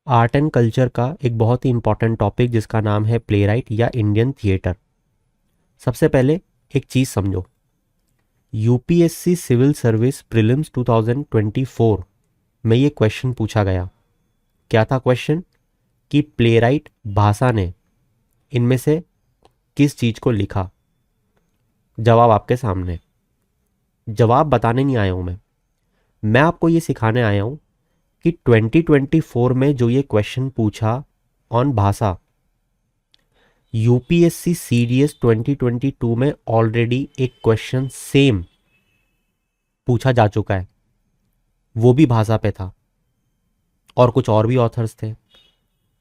Art and culture का एक बहुत ही इंपॉर्टेंट टॉपिक जिसका नाम है प्ले राइट या इंडियन थिएटर। सबसे पहले एक चीज़ समझो, यूपीएससी सिविल सर्विस प्रीलिम्स 2024 में ये क्वेश्चन पूछा गया। क्या था क्वेश्चन? कि प्ले राइट भाषा ने इनमें से किस चीज़ को लिखा। जवाब आपके सामने। जवाब बताने नहीं आया हूँ मैं आपको ये सिखाने आया हूँ कि 2024 में जो ये क्वेश्चन पूछा ऑन भाषा, यूपीएससी सीडीएस 2022 में ऑलरेडी एक क्वेश्चन सेम पूछा जा चुका है, वो भी भाषा पे था और कुछ और भी ऑथर्स थे।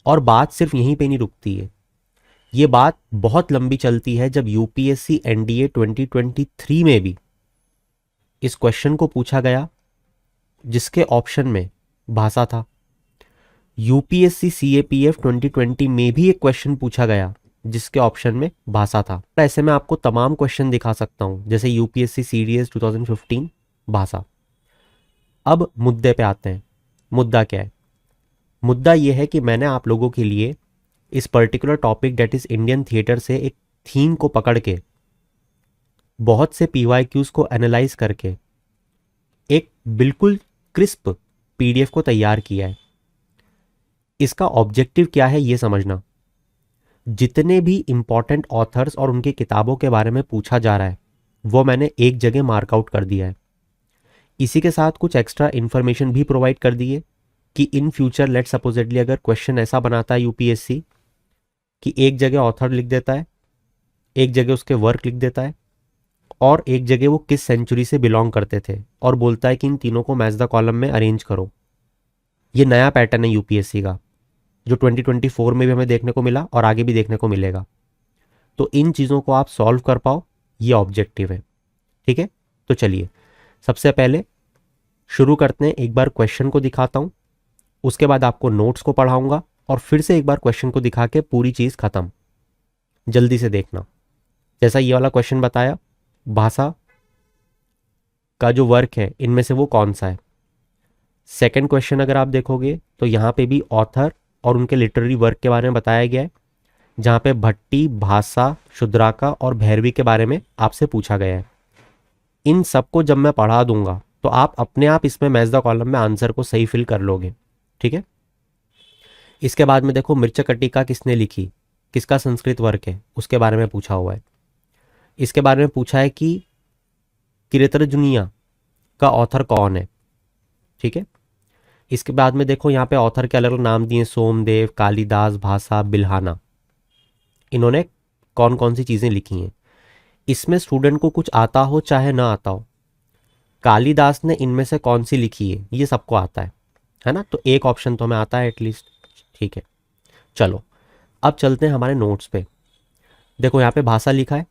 और बात सिर्फ यहीं पे नहीं रुकती है, ये बात बहुत लंबी चलती है। जब यूपीएससी एनडीए 2023 में भी इस क्वेश्चन को पूछा गया जिसके ऑप्शन में भाषा था, यूपीएससी सीएपीएफ 2020 में भी एक क्वेश्चन पूछा गया जिसके ऑप्शन में भाषा था। ऐसे में आपको तमाम क्वेश्चन दिखा सकता हूं, जैसे यूपीएससी सीडीएस 2015 भाषा। अब मुद्दे पे आते हैं। मुद्दा क्या है? मुद्दा यह है कि मैंने आप लोगों के लिए इस particular topic date is Indian theatre से एक थीम को पकड़ के बहुत से पीवाईक्यूज को एनालाइज करके एक बिल्कुल क्रिस्प पीडीएफ को तैयार किया है। इसका ऑब्जेक्टिव क्या है ये समझना। जितने भी इंपॉर्टेंट ऑथर्स और उनकी किताबों के बारे में पूछा जा रहा है वो मैंने एक जगह मार्कआउट कर दिया है। इसी के साथ कुछ एक्स्ट्रा इन्फॉर्मेशन भी प्रोवाइड कर दी है कि इन फ्यूचर लेट सपोजिटली अगर क्वेश्चन ऐसा बनाता है यूपीएससी कि एक जगह ऑथर लिख देता है, एक जगह उसके वर्क लिख देता है और एक जगह वो किस सेंचुरी से बिलोंग करते थे और बोलता है कि इन तीनों को मैच द कॉलम में अरेंज करो। ये नया पैटर्न है यूपीएससी का जो 2024 में भी हमें देखने को मिला और आगे भी देखने को मिलेगा। तो इन चीज़ों को आप सॉल्व कर पाओ, ये ऑब्जेक्टिव है। ठीक है, तो चलिए सबसे पहले शुरू करते हैं। एक बार क्वेश्चन को दिखाता हूँ, उसके बाद आपको नोट्स को पढ़ाऊंगा और फिर से एक बार क्वेश्चन को दिखा के पूरी चीज़ खत्म। जल्दी से देखना। जैसा ये वाला क्वेश्चन बताया, भाषा का जो वर्क है इनमें से वो कौन सा है। सेकंड क्वेश्चन अगर आप देखोगे तो यहाँ पे भी ऑथर और उनके लिटरेरी वर्क के बारे में बताया गया है, जहाँ पे भट्टी, भाषा, शुद्राका और भैरवी के बारे में आपसे पूछा गया है। इन सबको जब मैं पढ़ा दूंगा तो आप अपने आप इसमें मैच द कॉलम में आंसर को सही फिल कर लोगे। ठीक है, इसके बाद में देखो मृच्छकटिका किसने लिखी, किसका संस्कृत वर्क है, उसके बारे में पूछा हुआ है। इसके बारे में पूछा है कि किरतर्जुनिया का ऑथर कौन है। ठीक है, इसके बाद में देखो यहाँ पे ऑथर के अलग अलग नाम दिए, सोमदेव, कालिदास, भाषा, बिल्हाना। इन्होंने कौन कौन सी चीज़ें लिखी हैं। इसमें स्टूडेंट को कुछ आता हो चाहे ना आता हो, कालिदास ने इनमें से कौन सी लिखी है ये सबको आता है ना। तो एक ऑप्शन तो हमें आता है एटलीस्ट। ठीक है, चलो अब चलते हैं हमारे नोट्स पे। देखो यहाँ पे भाषा लिखा है।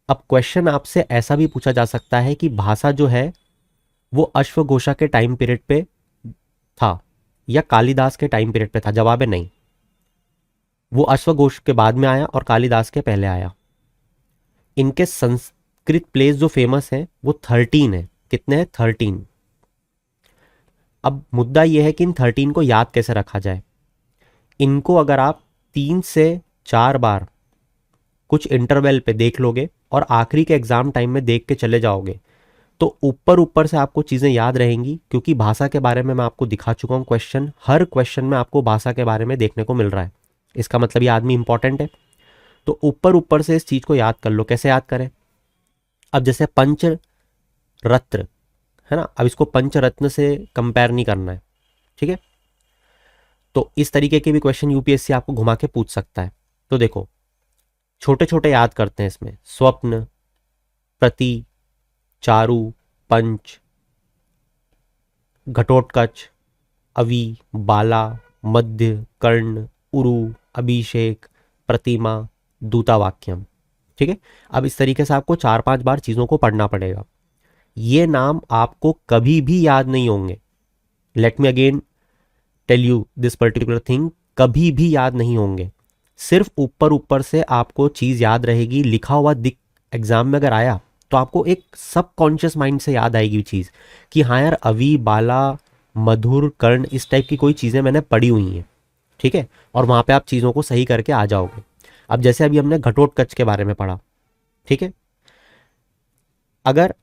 अब क्वेश्चन आपसे ऐसा भी पूछा जा सकता है कि भाषा जो है वो अश्वघोषा के टाइम पीरियड पे था या कालिदास के टाइम पीरियड पे था। जवाब है नहीं, वो अश्वघोष के बाद में आया और कालिदास के पहले आया। इनके संस्कृत प्लेस जो फेमस है वो 13 है। कितने हैं? 13। अब मुद्दा यह है कि इन 13 को याद कैसे रखा जाए। इनको अगर आप 3 से 4 बार कुछ इंटरवल पे देख लोगे और आखिरी के एग्जाम टाइम में देख के चले जाओगे तो ऊपर ऊपर से आपको चीज़ें याद रहेंगी, क्योंकि भाषा के बारे में मैं आपको दिखा चुका हूँ। क्वेश्चन हर क्वेश्चन में आपको भाषा के बारे में देखने को मिल रहा है। इसका मतलब ये आदमी इंपॉर्टेंट है। तो ऊपर ऊपर से इस चीज़ को याद कर लो। कैसे याद करें? अब जैसे पंचरत्न है ना, अब इसको पंचरत्न से कंपेयर नहीं करना है। ठीक है, तो इस तरीके के भी क्वेश्चन यूपीएससी आपको घुमा के पूछ सकता है। तो देखो छोटे छोटे याद करते हैं इसमें। स्वप्न, प्रति, चारु, पंच, घटोत्कच, अवि, बाला, मध्य, कर्ण, उरु, अभिषेक, प्रतिमा, दूतावाक्यम। ठीक है, अब इस तरीके से आपको 4-5 बार चीज़ों को पढ़ना पड़ेगा। ये नाम आपको कभी भी याद नहीं होंगे। Let me again tell you this particular thing, कभी भी याद नहीं होंगे। सिर्फ ऊपर ऊपर से आपको चीज़ याद रहेगी। लिखा हुआ दिख एग्जाम में अगर आया तो आपको एक सबकॉन्शियस माइंड से याद आएगी चीज़ कि हाँ यार, अवि, बाला, मधुर, कर्ण, इस टाइप की कोई चीज़ें मैंने पढ़ी हुई हैं, ठीक है, और वहाँ पे आप चीज़ों को सही करके आ जाओगे। अब जैसे अभी हमने घटोत्कच के बारे में पढ़ा, ठीक है, अगर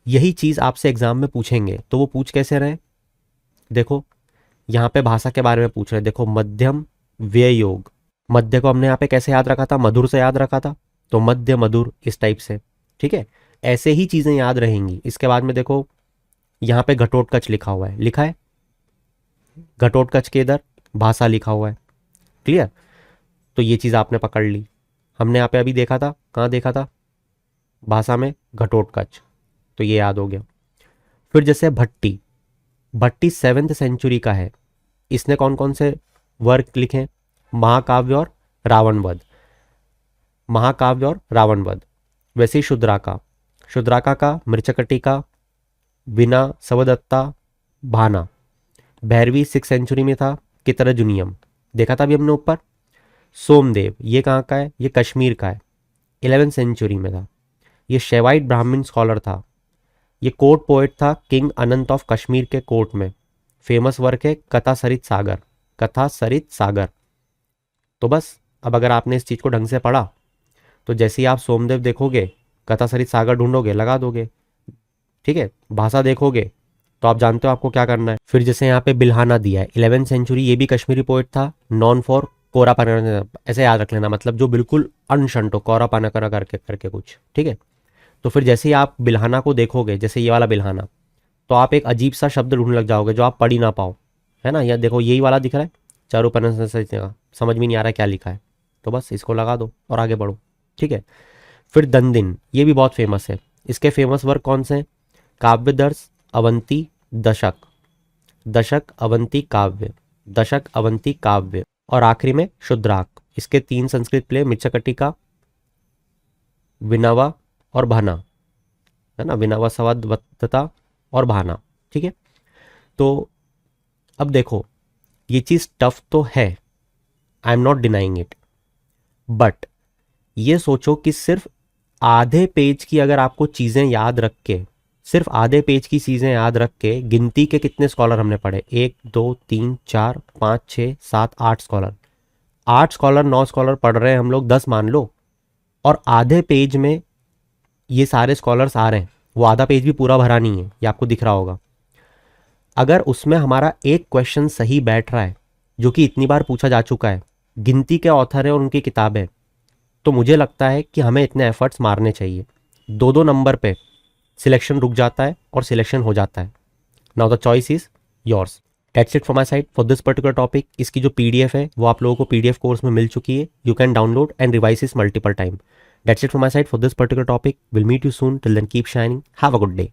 यही चीज़ आपसे एग्जाम में पूछेंगे तो वो पूछ कैसे रहे, देखो यहाँ पे भाषा के बारे में पूछ रहे, देखो मध्यम व्यय योग, मध्य को हमने यहाँ पे कैसे याद रखा था, मधुर से याद रखा था, तो मध्य मधुर इस टाइप से, ठीक है, ऐसे ही चीज़ें याद रहेंगी। इसके बाद में देखो यहाँ पे घटोत्कच लिखा हुआ है, लिखा है घटोत्कच के इधर भाषा लिखा हुआ है, क्लियर, तो ये चीज़ आपने पकड़ ली। हमने यहाँ पे अभी देखा था, कहाँ देखा था, भाषा में घटोत्कच, तो ये याद हो गया। फिर जैसे भट्टी, भट्टी 7th सेंचुरी का है, इसने कौन कौन से वर्क लिखे, महाकाव्य और रावणवध, महाकाव्य और रावणवध। वैसे ही शुद्राका, शुद्राका का मृचकटिका, बिना सवदत्ता, भाना। भैरवी 6th सेंचुरी में था, कितरजुनियम देखा था अभी हमने ऊपर। सोमदेव ये कहाँ का है, ये कश्मीर का है, 11th सेंचुरी में था, ये शैवाइट ब्राह्मण स्कॉलर था, ये कोर्ट पोएट था किंग अनंत ऑफ कश्मीर के कोर्ट में, फेमस वर्क है कथा सरित सागर, कथा सरित सागर। तो बस अब अगर आपने इस चीज़ को ढंग से पढ़ा तो जैसे ही आप सोमदेव देखोगे, कथा सरित सागर ढूंढोगे, लगा दोगे, ठीक है, भाषा देखोगे तो आप जानते हो आपको क्या करना है। फिर जैसे यहाँ पे बिल्हाना दिया है, 11th सेंचुरी, ये भी कश्मीरी पोएट था, नॉन फॉर कोरा पाना, ऐसे याद रख लेना, मतलब जो बिल्कुल अनशंट हो, कोरा पाना करा करके करके कुछ, ठीक है। तो फिर जैसे ही आप बिल्हाना को देखोगे, जैसे ये वाला बिल्हाना, तो आप एक अजीब सा शब्द ढूंढने लग जाओगे जो आप पढ़ ही ना पाओ, है ना। या देखो यही वाला दिख रहा है, चारूपन, समझ में नहीं आ रहा क्या लिखा है, तो बस इसको लगा दो और आगे बढ़ो, ठीक है। फिर दंदिन, ये भी बहुत फेमस है, इसके फेमस वर्क कौन से हैं, काव्यदर्श, अवंती, दशक, दशक अवंती काव्य, दशक अवंती काव्य, और आखिरी में शुद्राक। इसके 3 संस्कृत प्ले, मृच्छकटिका, विनवा और भाना, है ना, विनवा सवदत्ता और भाना, ठीक है। तो अब देखो ये चीज़ टफ तो है, I am not denying it, but ये सोचो कि सिर्फ आधे पेज की अगर आपको चीज़ें याद रख के, सिर्फ आधे पेज की चीज़ें याद रख के, गिनती के कितने स्कॉलर हमने पढ़े, 1 2 3 4 5 6 7 8 स्कॉलर, 8 स्कॉलर 9 स्कॉलर पढ़ रहे हैं हम लोग, 10 मान लो, और आधे पेज में ये सारे स्कॉलर्स आ रहे हैं, वो आधा पेज भी पूरा भरा नहीं है, ये आपको दिख रहा होगा। अगर उसमें हमारा एक क्वेश्चन सही बैठ रहा है जो कि इतनी बार पूछा जा चुका है, गिनती के ऑथर है और उनकी किताब है, तो मुझे लगता है कि हमें इतने एफर्ट्स मारने चाहिए। 2-2 नंबर पे सिलेक्शन रुक जाता है और सिलेक्शन हो जाता है। Now the choice is yours. That's it from my side for this particular topic. इसकी जो पीडीएफ है वो आप लोगों को पीडीएफ कोर्स में मिल चुकी है, you can download and revise this multiple time. That's it from my side for this particular topic. We'll meet you soon. Till then, keep shining. Have a good day.